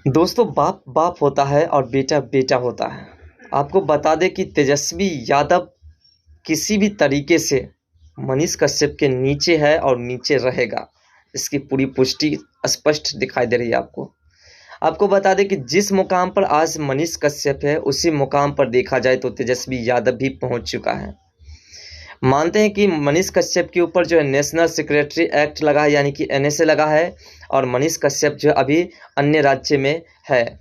दोस्तों, बाप बाप होता है और बेटा बेटा होता है। आपको बता दें कि तेजस्वी यादव किसी भी तरीके से मनीष कश्यप के नीचे है और नीचे रहेगा। इसकी पूरी पुष्टि स्पष्ट दिखाई दे रही है आपको। आपको बता दें कि जिस मुकाम पर आज मनीष कश्यप है, उसी मुकाम पर देखा जाए तो तेजस्वी यादव भी पहुंच चुका है। मानते हैं कि मनीष कश्यप के ऊपर जो है नेशनल सेक्रेटरी एक्ट लगा है, यानी कि एनएसए लगा है, और मनीष कश्यप जो अभी अन्य राज्य में है,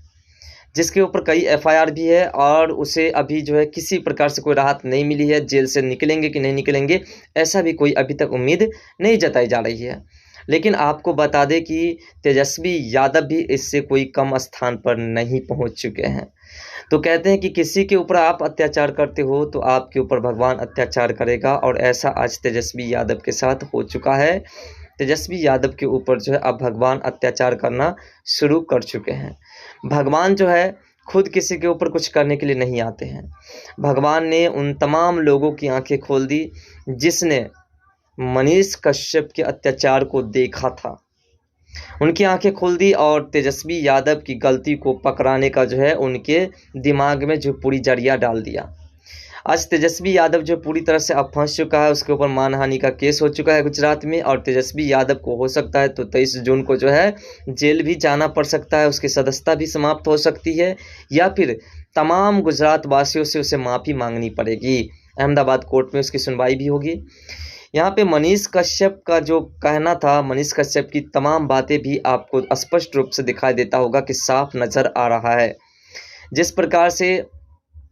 जिसके ऊपर कई एफआईआर भी है और उसे अभी जो है किसी प्रकार से कोई राहत नहीं मिली है। जेल से निकलेंगे कि नहीं निकलेंगे, ऐसा भी कोई अभी तक उम्मीद नहीं जताई जा रही है। लेकिन आपको बता दें कि तेजस्वी यादव भी इससे कोई कम स्थान पर नहीं पहुंच चुके हैं। तो कहते हैं कि किसी के ऊपर आप अत्याचार करते हो तो आपके ऊपर भगवान अत्याचार करेगा, और ऐसा आज तेजस्वी यादव के साथ हो चुका है। तेजस्वी यादव के ऊपर जो है अब भगवान अत्याचार करना शुरू कर चुके हैं। भगवान जो है खुद किसी के ऊपर कुछ करने के लिए नहीं आते हैं। भगवान ने उन तमाम लोगों की आंखें खोल दी जिसने मनीष कश्यप के अत्याचार को देखा था, उनकी आंखें खोल दी और तेजस्वी यादव की गलती को पकड़ाने का जो है उनके दिमाग में जो पूरी जरिया डाल दिया। आज तेजस्वी यादव जो पूरी तरह से अब फंस चुका है। उसके ऊपर मानहानि का केस हो चुका है गुजरात में, और तेजस्वी यादव को हो सकता है तो 23 जून को जो है जेल भी जाना पड़ सकता है। उसकी सदस्यता भी समाप्त हो सकती है, या फिर तमाम गुजरात वासियों से उसे माफ़ी मांगनी पड़ेगी। अहमदाबाद कोर्ट में उसकी सुनवाई भी होगी। यहाँ पे मनीष कश्यप का जो कहना था, मनीष कश्यप की तमाम बातें भी आपको स्पष्ट रूप से दिखाई देता होगा कि साफ नज़र आ रहा है। जिस प्रकार से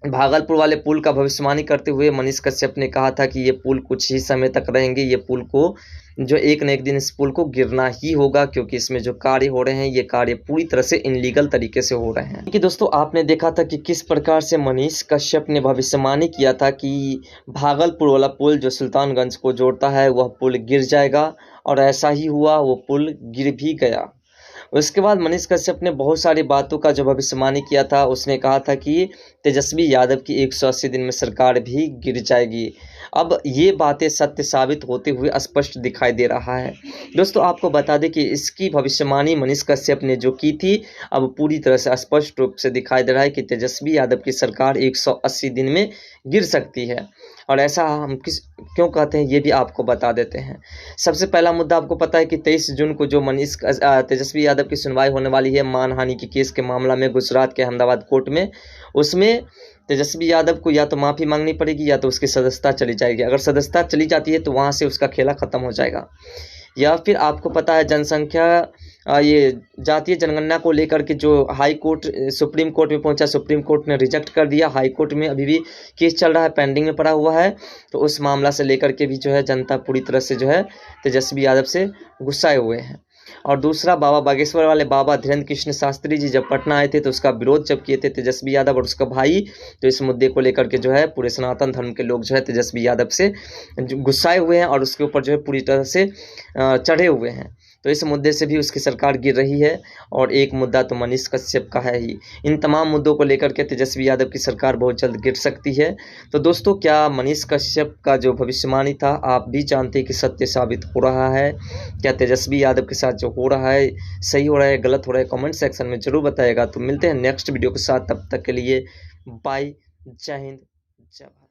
भागलपुर वाले पुल का भविष्यवाणी करते हुए मनीष कश्यप ने कहा था कि ये पुल कुछ ही समय तक रहेंगे, ये पुल को जो एक न एक दिन इस पुल को गिरना ही होगा, क्योंकि इसमें जो कार्य हो रहे हैं ये कार्य पूरी तरह से इनलीगल तरीके से हो रहे हैं। कि दोस्तों, आपने देखा था कि किस प्रकार से मनीष कश्यप ने भविष्यवाणी किया था कि भागलपुर वाला पुल जो सुल्तानगंज को जोड़ता है वह पुल गिर जाएगा, और ऐसा ही हुआ, वो पुल गिर भी गया। उसके बाद मनीष कश्यप ने बहुत सारी बातों का जो भविष्यवाणी किया था, उसने कहा था कि तेजस्वी यादव की 180 दिन में सरकार भी गिर जाएगी। अब ये बातें सत्य साबित होते हुए स्पष्ट दिखाई दे रहा है। दोस्तों, आपको बता दें कि इसकी भविष्यवाणी मनीष कश्यप ने जो की थी, अब पूरी तरह से स्पष्ट रूप से दिखाई दे रहा है कि तेजस्वी यादव की सरकार 180 दिन में गिर सकती है। और ऐसा हम क्यों कहते हैं ये भी आपको बता देते हैं। सबसे पहला मुद्दा आपको पता है कि 23 जून को जो तेजस्वी यादव की सुनवाई होने वाली है मानहानि के केस के मामला में गुजरात के अहमदाबाद कोर्ट में, उसमें तेजस्वी यादव को या तो माफ़ी मांगनी पड़ेगी या तो उसकी सदस्यता चली जाएगी। अगर सदस्यता चली जाती है तो वहाँ से उसका खेला ख़त्म हो जाएगा। या फिर आपको पता है जनसंख्या ये जातीय जनगणना को लेकर के जो हाई कोर्ट सुप्रीम कोर्ट में पहुंचा, सुप्रीम कोर्ट ने रिजेक्ट कर दिया। हाई कोर्ट में अभी भी केस चल रहा है, पेंडिंग में पड़ा हुआ है। तो उस मामला से लेकर के भी जो है जनता पूरी तरह से जो है तेजस्वी यादव से गुस्साए हुए हैं। और दूसरा, बाबा बागेश्वर वाले बाबा धीरेन्द्र कृष्ण शास्त्री जी जब पटना आए थे तो उसका विरोध जब किए थे तेजस्वी यादव और उसका भाई, तो इस मुद्दे को लेकर के जो है पूरे सनातन धर्म के लोग जो है तेजस्वी यादव से गुस्साए हुए हैं और उसके ऊपर जो है पूरी तरह से चढ़े हुए हैं। तो इस मुद्दे से भी उसकी सरकार गिर रही है। और एक मुद्दा तो मनीष कश्यप का है ही। इन तमाम मुद्दों को लेकर के तेजस्वी यादव की सरकार बहुत जल्द गिर सकती है। तो दोस्तों, क्या मनीष कश्यप का जो भविष्यवाणी था आप भी जानते हैं कि सत्य साबित हो रहा है? क्या तेजस्वी यादव के साथ जो हो रहा है सही हो रहा है, गलत हो रहा है? कमेंट सेक्शन में जरूर बताएगा। तो मिलते हैं नेक्स्ट वीडियो के साथ, तब तक के लिए बाय, जय हिंद, जय भारत।